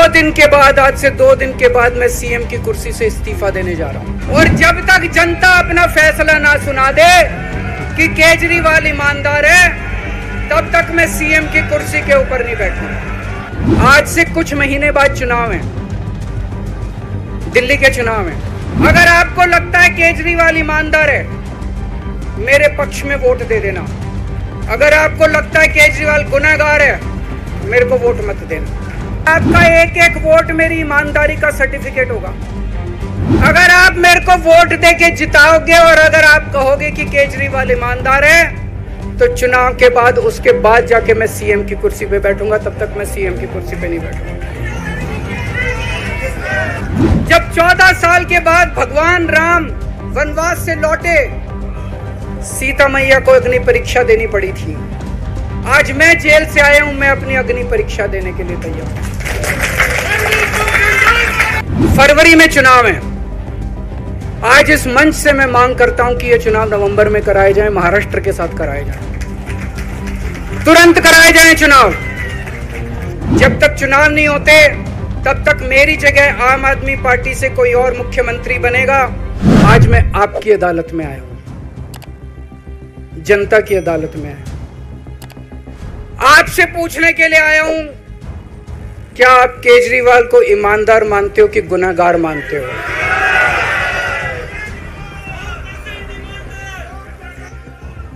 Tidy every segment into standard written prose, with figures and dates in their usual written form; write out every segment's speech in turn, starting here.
दिन के बाद, आज से 2 दिन के बाद मैं सीएम की कुर्सी से इस्तीफा देने जा रहा हूं। और जब तक जनता अपना फैसला ना सुना दे कि केजरीवाल ईमानदार है, तब तक मैं सीएम की कुर्सी के ऊपर नहीं बैठूंगा। आज से कुछ महीने बाद चुनाव है, दिल्ली के चुनाव है। अगर आपको लगता है केजरीवाल ईमानदार है, मेरे पक्ष में वोट दे देना। अगर आपको लगता है केजरीवाल गुनहगार है, मेरे को वोट मत देना। आपका एक एक वोट मेरी ईमानदारी का सर्टिफिकेट होगा। अगर आप मेरे को वोट देके जिताओगे और अगर आप कहोगे कि केजरीवाल ईमानदार है, तो चुनाव के बाद, उसके बाद जाके मैं सीएम की कुर्सी पे बैठूंगा। तब तक मैं सीएम की कुर्सी पे नहीं बैठूंगा। जब 14 साल के बाद भगवान राम वनवास से लौटे, सीता मैया को अग्नि परीक्षा देनी पड़ी थी। आज मैं जेल से आया हूं, मैं अपनी अग्नि परीक्षा देने के लिए तैयार हूं। फरवरी में चुनाव है। आज इस मंच से मैं मांग करता हूं कि ये चुनाव नवंबर में कराए जाएं, महाराष्ट्र के साथ कराए जाएं, तुरंत कराए जाएं चुनाव। जब तक चुनाव नहीं होते, तब तक मेरी जगह आम आदमी पार्टी से कोई और मुख्यमंत्री बनेगा। आज मैं आपकी अदालत में आया हूं, जनता की अदालत में आया हूं। आपसे पूछने के लिए आया हूं, क्या आप केजरीवाल को ईमानदार मानते हो कि गुनहगार मानते हो?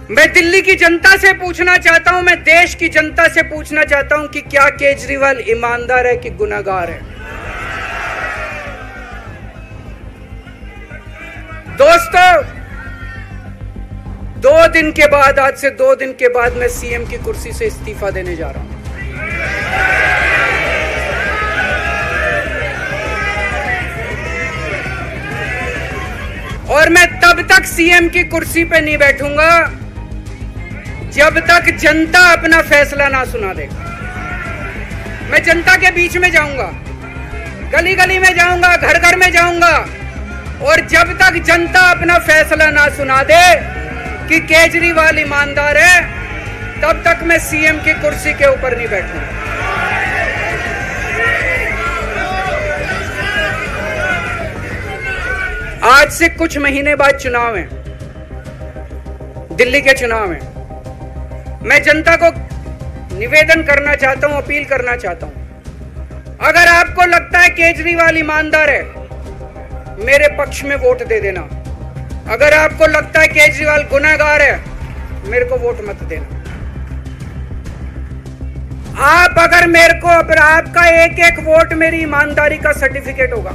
मैं दिल्ली की जनता से पूछना चाहता हूं, मैं देश की जनता से पूछना चाहता हूं कि क्या केजरीवाल ईमानदार है कि गुनहगार है? दोस्तों, 2 दिन के बाद, आज से 2 दिन के बाद मैं सीएम की कुर्सी से इस्तीफा देने जा रहा हूं। और मैं तब तक सीएम की कुर्सी पे नहीं बैठूंगा जब तक जनता अपना फैसला ना सुना देगा। मैं जनता के बीच में जाऊंगा, गली गली में जाऊंगा, घर घर में जाऊंगा, और जब तक जनता अपना फैसला ना सुना दे कि केजरीवाल ईमानदार है, तब तक मैं सीएम की कुर्सी के ऊपर नहीं बैठूंगा। आज से कुछ महीने बाद चुनाव है, दिल्ली के चुनाव है। मैं जनता को निवेदन करना चाहता हूं, अपील करना चाहता हूं, अगर आपको लगता है केजरीवाल ईमानदार है, मेरे पक्ष में वोट दे देना। अगर आपको लगता है केजरीवाल गुनहगार है, मेरे को वोट मत देना। आप अगर मेरे को, आपका एक एक वोट मेरी ईमानदारी का सर्टिफिकेट होगा।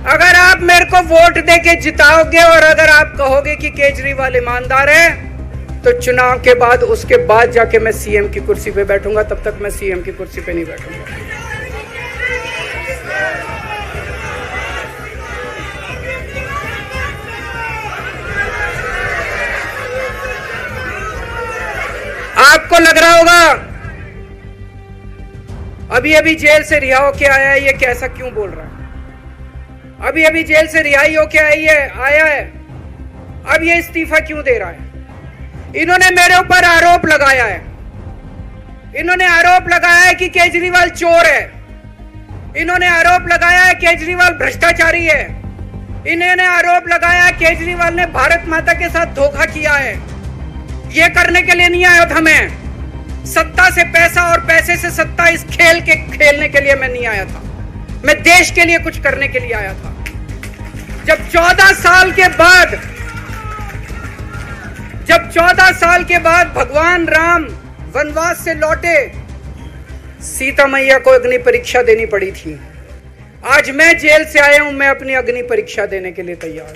अगर आप मेरे को वोट देके जिताओगे और अगर आप कहोगे कि केजरीवाल ईमानदार है, तो चुनाव के बाद, उसके बाद जाके मैं सीएम की कुर्सी पे बैठूंगा। तब तक मैं सीएम की कुर्सी पे नहीं बैठूंगा। आपको लग रहा होगा अभी अभी जेल से रिहा होके आया है, ये कैसा क्यों बोल रहा है? अभी अभी जेल से रिहाई होके आया है, अब ये इस्तीफा क्यों दे रहा है? इन्होंने मेरे ऊपर आरोप लगाया है। इन्होंने आरोप लगाया है कि केजरीवाल चोर है। इन्होंने आरोप लगाया है केजरीवाल भ्रष्टाचारी है। इन्होंने आरोप लगाया है केजरीवाल ने भारत माता के साथ धोखा किया है। ये करने के लिए नहीं आया था मैं, सत्ता से पैसा और पैसे से सत्ता, इस खेल के खेलने के लिए मैं नहीं आया था। मैं देश के लिए कुछ करने के लिए आया था। जब 14 साल के बाद भगवान राम वनवास से लौटे, सीता मैया को अग्नि परीक्षा देनी पड़ी थी। आज मैं जेल से आया हूं, मैं अपनी अग्नि परीक्षा देने के लिए तैयार हूं।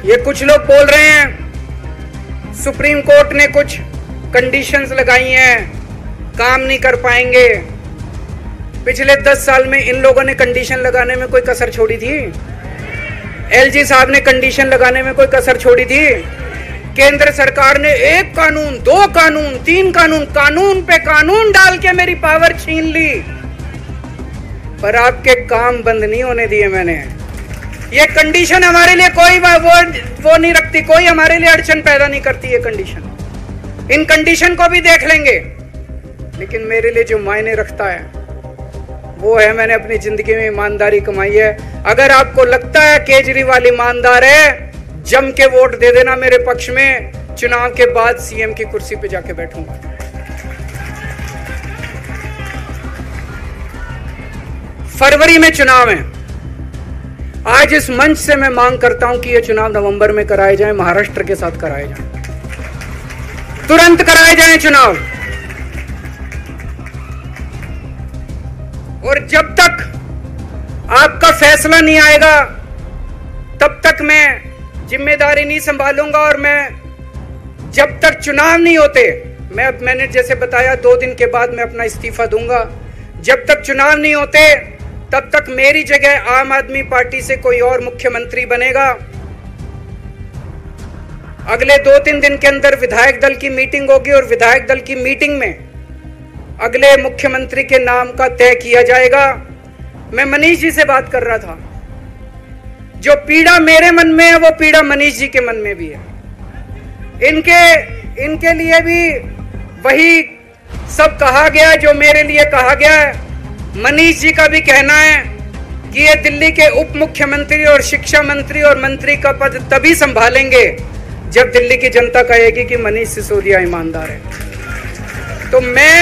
ये कुछ लोग बोल रहे हैं सुप्रीम कोर्ट ने कुछ कंडीशंस लगाई हैं, काम नहीं कर पाएंगे। पिछले 10 साल में इन लोगों ने कंडीशन लगाने में कोई कसर छोड़ी थी? एलजी साहब ने कंडीशन लगाने में कोई कसर छोड़ी थी? केंद्र सरकार ने 1 कानून, 2 कानून, 3 कानून, कानून पे कानून डाल के मेरी पावर छीन ली, पर आपके काम बंद नहीं होने दिए मैंने। ये कंडीशन हमारे लिए कोई वो नहीं रखती, कोई हमारे लिए अड़चन पैदा नहीं करती ये कंडीशन। इन कंडीशन को भी देख लेंगे, लेकिन मेरे लिए जो मायने रखता है वो है मैंने अपनी जिंदगी में ईमानदारी कमाई है। अगर आपको लगता है केजरीवाल ईमानदार है, जम के वोट दे देना मेरे पक्ष में। चुनाव के बाद सीएम की कुर्सी पे जाके बैठूंगा। फरवरी में चुनाव है। आज इस मंच से मैं मांग करता हूं कि ये चुनाव नवंबर में कराए जाएं, महाराष्ट्र के साथ कराए जाएं, तुरंत कराए जाएं चुनाव। और जब तक आपका फैसला नहीं आएगा तब तक मैं जिम्मेदारी नहीं संभालूंगा। और मैं जब तक चुनाव नहीं होते, मैंने जैसे बताया 2 दिन के बाद मैं अपना इस्तीफा दूंगा। जब तक चुनाव नहीं होते तब तक मेरी जगह आम आदमी पार्टी से कोई और मुख्यमंत्री बनेगा। अगले 2-3 दिन के अंदर विधायक दल की मीटिंग होगी और विधायक दल की मीटिंग में अगले मुख्यमंत्री के नाम का तय किया जाएगा। मैं मनीष जी से बात कर रहा था, जो पीड़ा मेरे मन में है वो पीड़ा मनीष जी के मन में भी है। इनके लिए भी वही सब कहा गया जो मेरे लिए कहा गया है। मनीष जी का भी कहना है कि ये दिल्ली के उप मुख्यमंत्री और शिक्षा मंत्री और मंत्री का पद तभी संभालेंगे जब दिल्ली की जनता कहेगी कि मनीष सिसोदिया ईमानदार है। तो मैं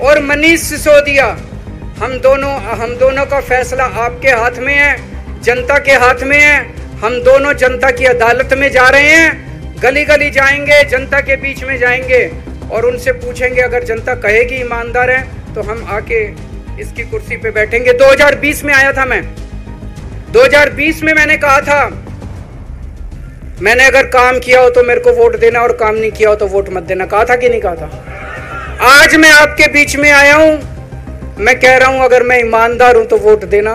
और मनीष सिसोदिया हम दोनों का फैसला आपके हाथ में है, जनता के हाथ में है। हम दोनों जनता की अदालत में जा रहे हैं, गली गली जाएंगे, जनता के बीच में जाएंगे और उनसे पूछेंगे। अगर जनता कहेगी ईमानदार है तो हम आके इसकी कुर्सी पे बैठेंगे। 2020 में आया था मैं, 2020 में मैंने कहा था, मैंने अगर काम किया हो तो मेरे को वोट देना और काम नहीं किया हो तो वोट मत देना। कहा था कि नहीं कहा था? आज मैं आपके बीच में आया हूं, मैं कह रहा हूं अगर मैं ईमानदार हूं तो वोट देना,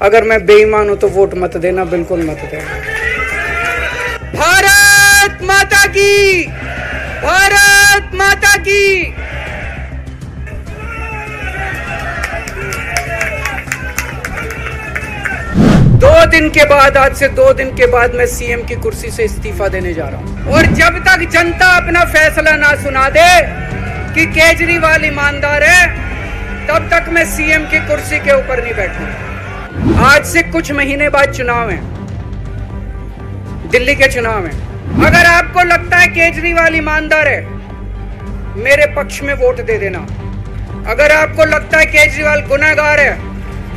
अगर मैं बेईमान हूं तो वोट मत देना, बिल्कुल मत देना। भारत माता की, भारत माता की। आज से 2 दिन के बाद मैं सीएम की कुर्सी से इस्तीफा देने जा रहा हूं। और जब तक जनता अपना फैसला ना सुना दे कि केजरीवाल ईमानदार है, तब तक मैं सीएम की कुर्सी के ऊपर नहीं बैठूंगा। आज से कुछ महीने बाद चुनाव है, दिल्ली के चुनाव है। अगर आपको लगता है केजरीवाल ईमानदार है, मेरे पक्ष में वोट दे देना। अगर आपको लगता है केजरीवाल गुनहगार है,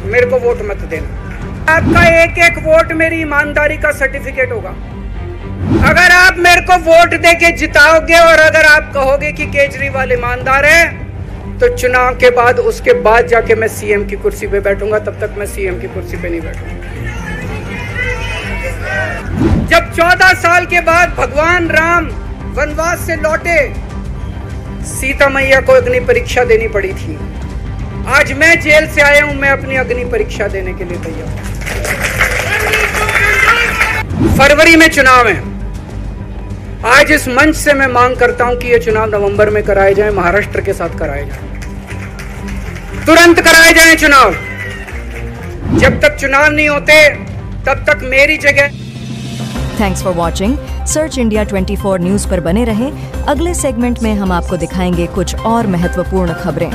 मेरे को वोट मत देना। आपका एक एक वोट मेरी ईमानदारी का सर्टिफिकेट होगा। अगर आप मेरे को वोट देके जिताओगे और अगर आप कहोगे कि केजरीवाल ईमानदार है, तो चुनाव के बाद उसके बाद जाके मैं सीएम की कुर्सी पे बैठूंगा। तब तक मैं सीएम की कुर्सी पे नहीं बैठूंगा। जब 14 साल के बाद भगवान राम वनवास से लौटे, सीता मैया को अग्नि परीक्षा देनी पड़ी थी। आज मैं जेल से आया हूं, मैं अपनी अग्नि परीक्षा देने के लिए तैयार हूं। फरवरी में चुनाव है। आज इस मंच से मैं मांग करता हूं कि ये चुनाव नवंबर में कराए जाएं, महाराष्ट्र के साथ कराए जाएं, तुरंत कराए जाएं चुनाव। जब तक चुनाव नहीं होते तब तक मेरी जगह। Thanks for watching. Search India 24 news पर बने रहें। अगले सेगमेंट में हम आपको दिखाएंगे कुछ और महत्वपूर्ण खबरें।